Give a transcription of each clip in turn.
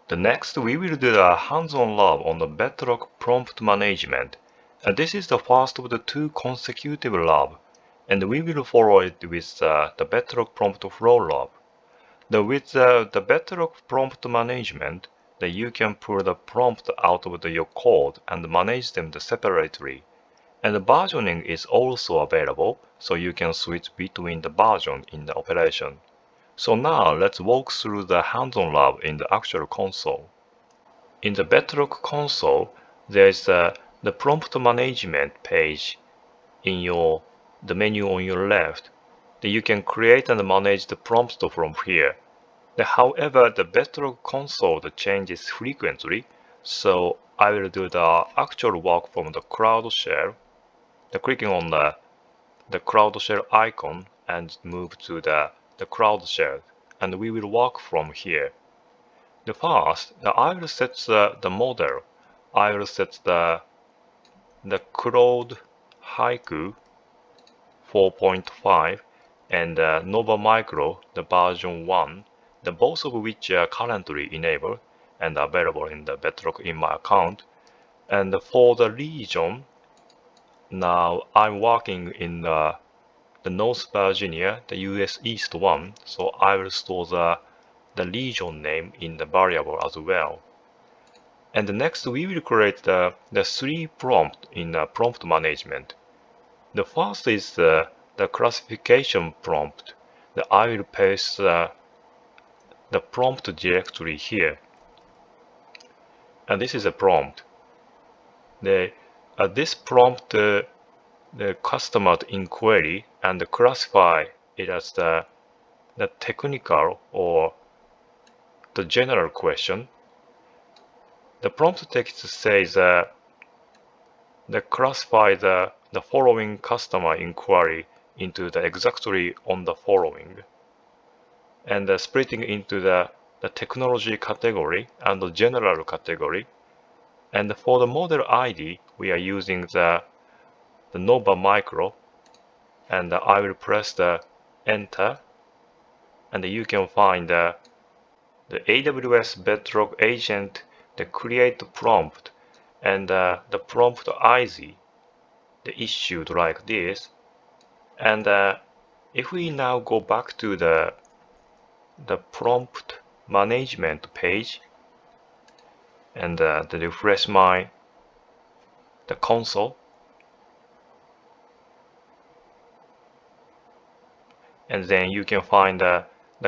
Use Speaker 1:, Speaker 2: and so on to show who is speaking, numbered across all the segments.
Speaker 1: The next, we will do a hands-on lab on the Bedrock prompt management. This is the first of the 2 consecutive labs, and we will follow it with the Bedrock prompt flow lab. With the Bedrock prompt management, you can pull the prompt out of your code and manage them separately. And the versioning is also available, so you can switch between the versions in the operation. So now let's walk through the hands-on lab in the actual console. In the Bedrock console, there is the prompt management page in the menu on your left. You can create and manage the prompts from here. However, the Bedrock console changes frequently, so I will do the actual work from the Claude shell. Clicking on the Claude shell icon and move to the Claude shell, and we will work from here. First, I will set the model. I will set the Claude Haiku 4.5 and Nova Micro, the version 1, both of which are currently enabled and available in the Bedrock in my account. And for the region, now I'm working in the North Virginia, the US East one, so I will store the region name in the variable as well. And next, we will create the 3 prompts in prompt management. The first is the classification prompt. I will paste the prompt directory here. And this is a prompt. This prompt the customer inquiry and classify it as the technical or the general question. The prompt text says classify the following customer inquiry into the exactly on the following, and splitting into the technology category and the general category. And for the model ID, we are using the Nova Micro, and I will press the enter, and you can find the AWS Bedrock agent, the create prompt, and the prompt ID, issued like this. And if we now go back to the prompt management page and refresh the console, and then you can find the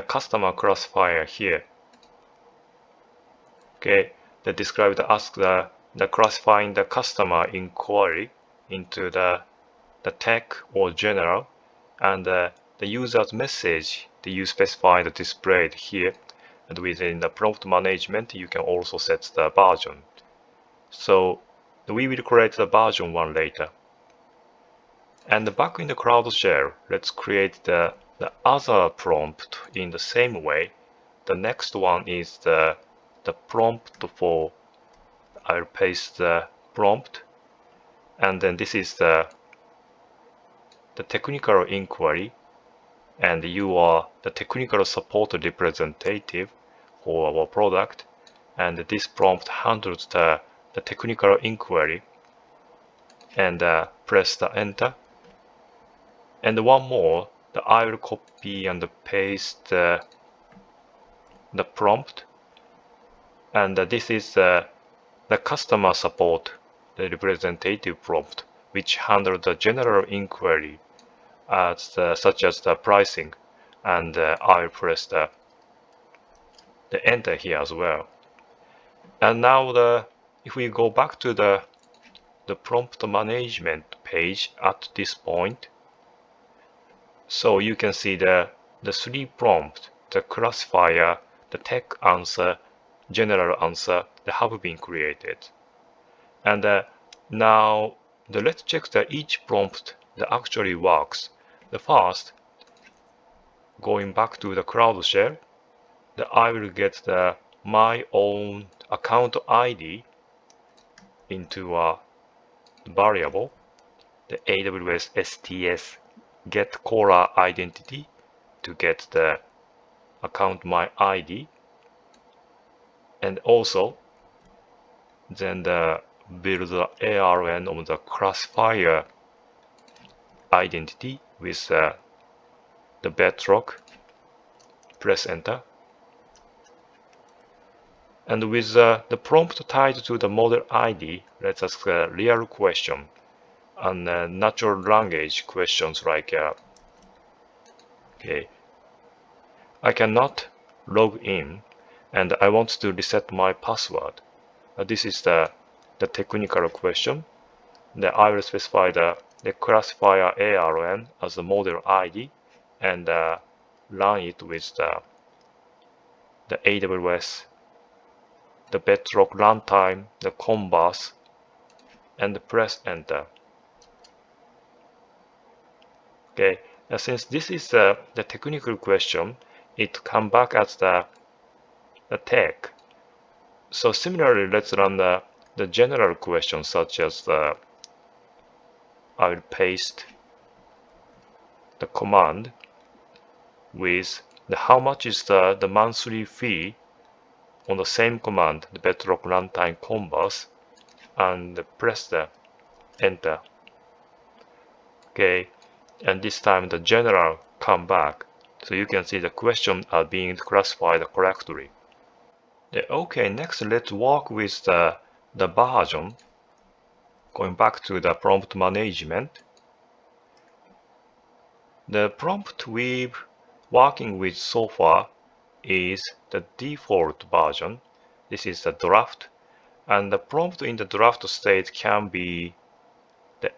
Speaker 1: customer classifier here. Okay, they describe the ask the classifying the customer inquiry into the tech or general, and the user's message you specify the displayed here. And within the prompt management, you can also set the version. So we will create the version 1 later. And back in the Claude shell, let's create the other prompt in the same way. The next one is the prompt for, I'll paste the prompt, and then this is the technical inquiry, and you are the technical support representative for our product, and this prompt handles the technical inquiry, and press the enter. And one more, I will copy and paste the prompt, and this is the customer support, the representative prompt, which handles the general inquiry such as the pricing, and I will press the enter here as well. And now if we go back to the prompt management page at this point, so you can see the 3 prompts, the classifier, the tech answer, general answer, that have been created. And now let's check that each prompt that actually works. The first, going back to the Claude shell, I will get my own account ID into a variable, the AWS STS get caller identity, to get the account my ID. And also, then build the ARN of the classifier identity with the Bedrock. Press enter. And with the prompt tied to the model ID, let's ask a real question and natural language questions like, okay, I cannot log in and I want to reset my password. This is the technical question. Then I will specify the classifier ARN as the model ID and run it with the AWS, the Bedrock runtime, the Converse, and press enter. Okay, since this is the technical question, it comes back as the tech. So similarly, let's run the general question such as I will paste the command with the how much is the monthly fee on the same command, the Bedrock runtime Converse, and press the enter. Okay, and this time the general come back, so you can see the question are being classified correctly. Okay, next let's work with the version. Going back to the prompt management. The prompt we're working with so far is the default version. This is the draft, and the prompt in the draft state can be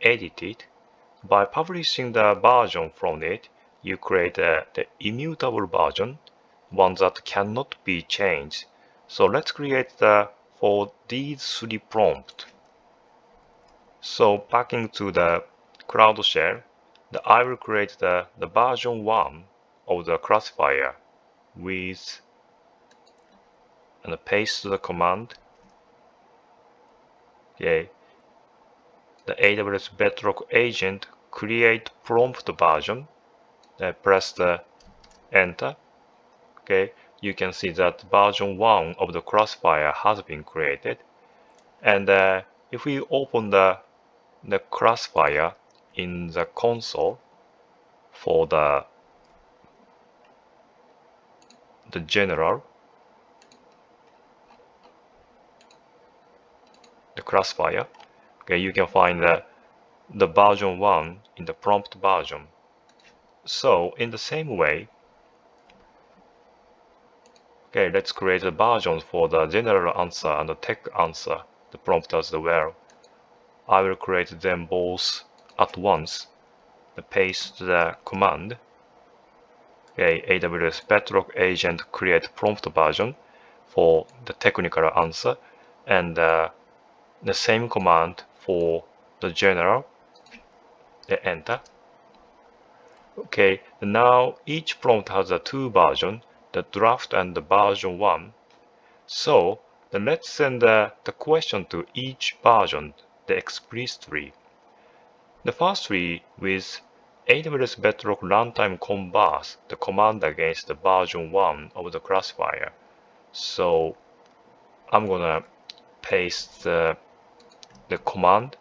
Speaker 1: edited. By publishing the version from it, you create the immutable version, one that cannot be changed. So let's create for these three prompts. So backing to the Claude shell, I will create the version 1 of the classifier with and paste the command. Okay. The AWS Bedrock agent create prompt version. Then press the enter. Okay, you can see that version 1 of the classifier has been created. And if we open the classifier in the console for the general, the classifier, okay, you can find the version 1 in the prompt version. So in the same way, okay, let's create a version for the general answer and the tech answer, the prompt as well. I will create them both at once. Paste the command. Okay, AWS Bedrock agent create prompt version for the technical answer, and the same command for the general. Enter. Okay, now each prompt has two versions, the draft and the version 1. So let's send the question to each version explicitly. The first three with AWS Bedrock runtime Converse, the command against the version 1 of the classifier. So I'm gonna paste the command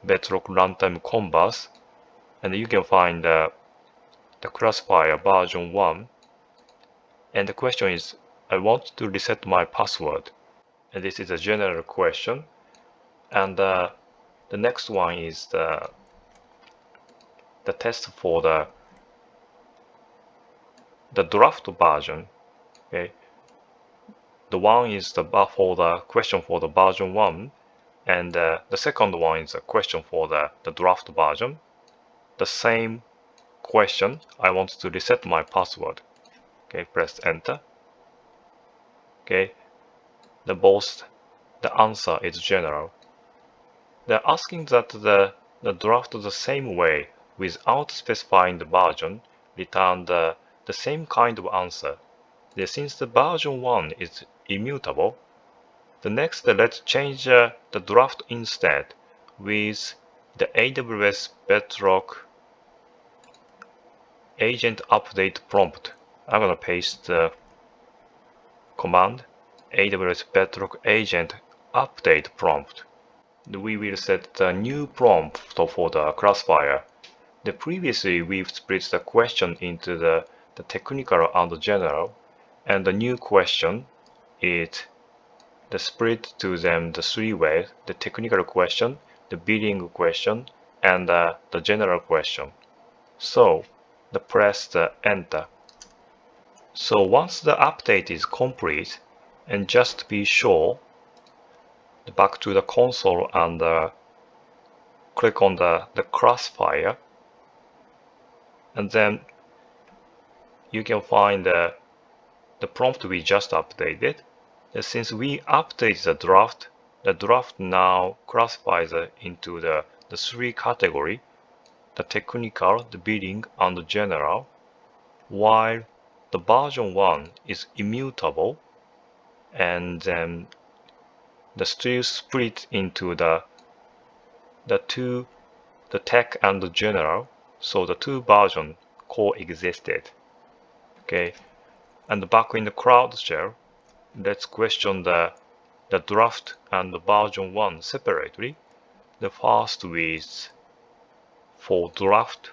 Speaker 1: Bedrock runtime Converse, and you can find the classifier version 1. And the question is, I want to reset my password. And this is a general question. And the next one is the test for the draft version. Okay, the one is for the question for the version 1, and the second one is a question for the draft version. The same question, I want to reset my password. Okay, press enter. Okay, both the answer is general. They're asking that the draft the same way without specifying the version, return the same kind of answer. Since the version 1 is immutable, the next let's change the draft instead with the AWS Bedrock agent update prompt. I'm gonna paste the command AWS Bedrock agent update prompt. We will set the new prompt for the classifier. Previously, we've split the question into the technical and the general, and the new question is the split to them the three ways: the technical question, the billing question, and the general question. So, press the enter. So once the update is complete, and just to be sure, back to the console and click on the classifier, and then you can find the prompt we just updated. Since we updated the draft now classifies into the three categories: the technical, the billing, and the general, while the version 1 is immutable, and then the still split into the two, the tech and the general, so the two versions coexisted. Okay, and back in the Claude shell, let's question the draft and the version 1 separately. The first with for draft,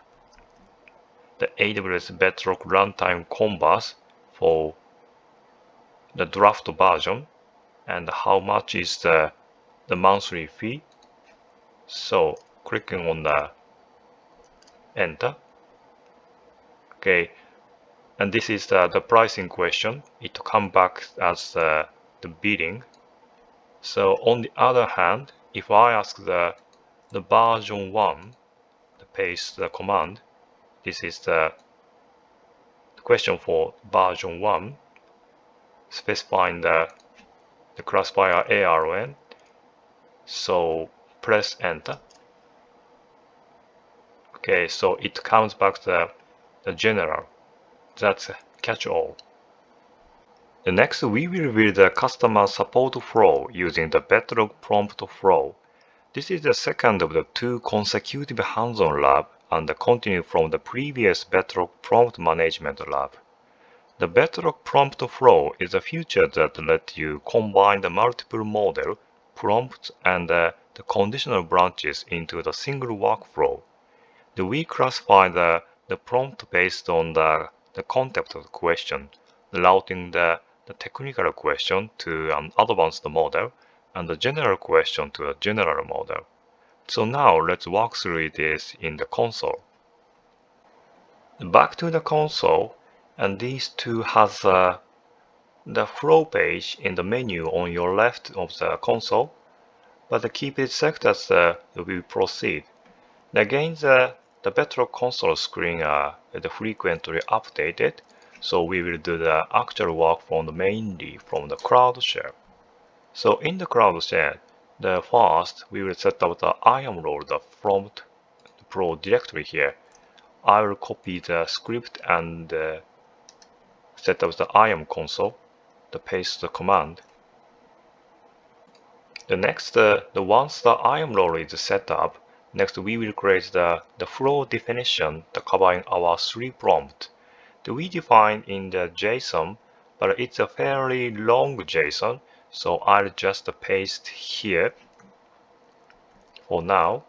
Speaker 1: the AWS Bedrock runtime converse for the draft version, and how much is the monthly fee. So clicking on the enter. Okay, and this is the pricing question. It comes back as the billing. So on the other hand, if I ask the version 1, paste the command, this is the question for version 1, specifying the classifier ARN. So press enter. Okay, so it comes back the general. That's catch-all. Next, we will build a customer support flow using the Bedrock prompt flow. This is the second of the two consecutive hands-on lab and continue from the previous Bedrock prompt management lab. The Bedrock prompt flow is a feature that lets you combine the multiple model, prompts, and the conditional branches into the single workflow. We classify the prompt based on the context of the question, routing the technical question to an advanced model, and the general question to a general model. So now let's walk through this in the console. Back to the console, and these two has the flow page in the menu on your left of the console, but keep it set as we proceed. Again, the Bedrock console screen frequently updated, so we will do the actual work mainly from the Claude shell. So in the Claude shell, first we will set up the IAM role, the prompt pro directory here. I will copy the script and set up the IAM console, paste the command. Next, once the IAM role is set up, next we will create the flow definition covering our three prompts. We define in the JSON, but it's a fairly long JSON, so I'll just paste here for now.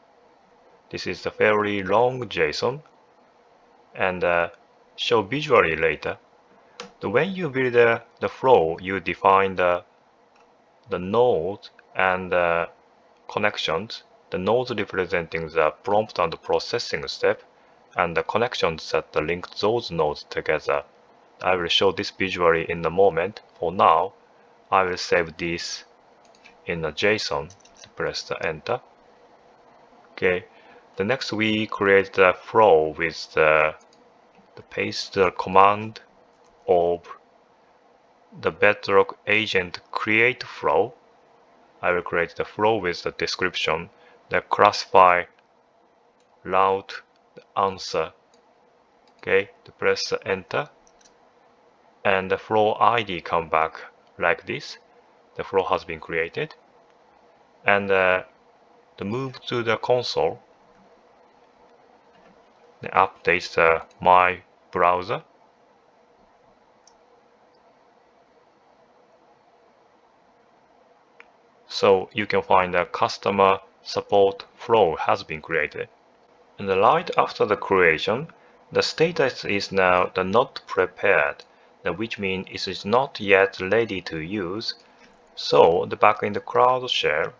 Speaker 1: This is a fairly long JSON, and show visually later. When you build the flow, you define the nodes and connections. The nodes representing the prompt and processing step, and the connections that link those nodes together. I will show this visually in a moment. For now, I will save this in a JSON. Press the enter. Okay. Next we create the flow with the paste command of the Bedrock agent create flow. I will create the flow with the description, the classify, route, the answer. Okay, press enter, and the flow ID come back like this. The flow has been created, and move to the console. Update my browser. So you can find a customer support flow has been created. And right after the creation, the status is now the not prepared, which means it is not yet ready to use. So the backend Cloud shell,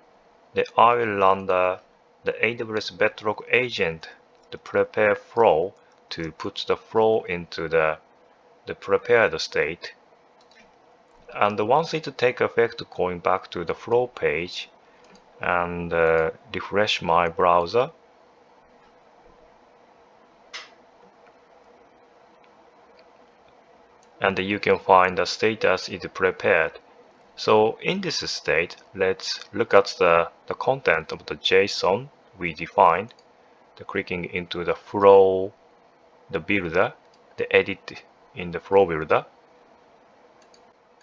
Speaker 1: I will run the AWS Bedrock agent, the prepare flow, to put the flow into the prepared state. And once it takes effect, going back to the flow page and refresh my browser. And you can find the status is prepared. So in this state, let's look at the content of the JSON we defined. Clicking into the flow, the builder, the edit in the flow builder.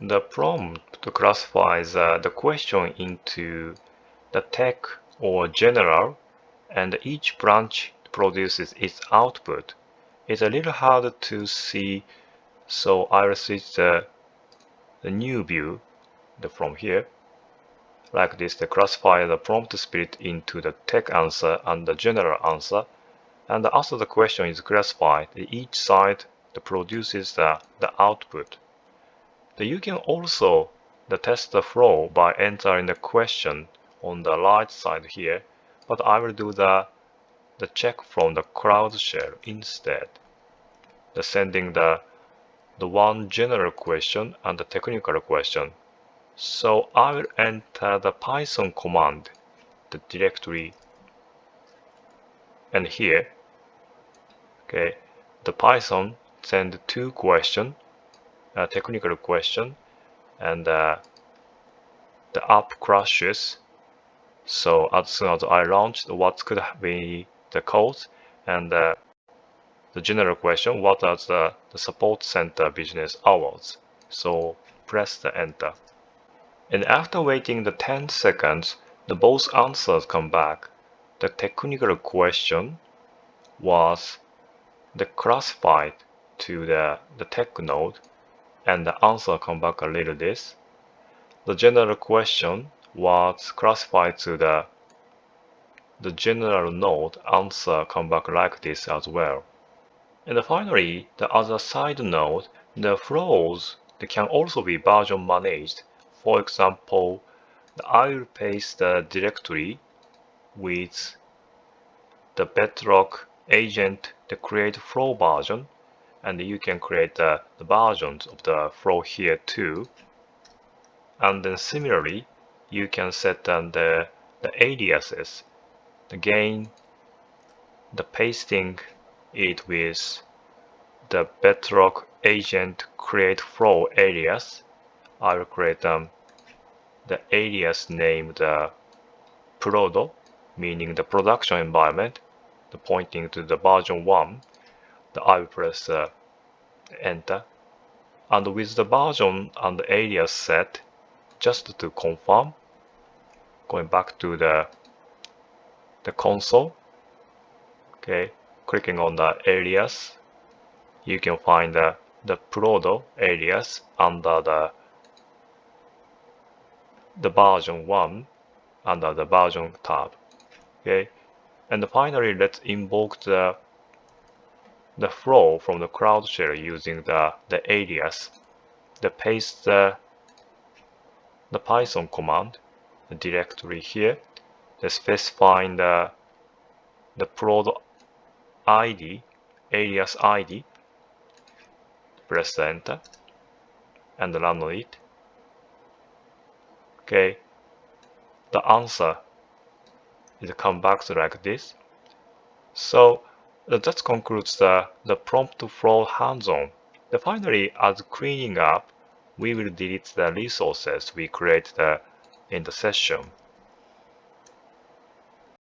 Speaker 1: The prompt classifies the question into the tech or general, and each branch produces its output. It's a little hard to see, so I'll switch the new view from here. Like this, they classify the prompt split into the tech answer and the general answer. And after the question is classified, each side produces the output. You can also test the flow by entering the question on the right side here, but I will do the check from the Cloud shell instead. Sending the one general question and the technical question. So I will enter the Python command, the directory, and here, okay, the Python send two questions, a technical question, and the app crashes. So as soon as I launch, what could be the code, and the general question, what are the support center business hours? So press the enter. And after waiting the 10 seconds, both answers come back. The technical question was classified to the tech node, and the answer come back a little this. The general question was classified to the general node, answer come back like this as well. And finally, the other side node, the flows, they can also be version managed. For example, I will paste the directory with the Bedrock agent, the create flow version, and you can create the versions of the flow here too. And then similarly, you can set the aliases. Again, the pasting it with the Bedrock agent create flow alias. I will create the alias named Prodo, meaning the production environment, pointing to the version 1. I will press enter. And with the version and the alias set, just to confirm, going back to the console, okay, clicking on the alias, you can find the Prodo alias under the version 1 under the version tab. Okay, and finally, let's invoke the flow from the Cloud shell using the alias. Paste the Python command, the directory here, specifying the prod ID, alias ID. Press enter and run it. Okay, the answer is come back like this. So that concludes the prompt flow hands-on. Finally, as cleaning up, we will delete the resources we created in the session.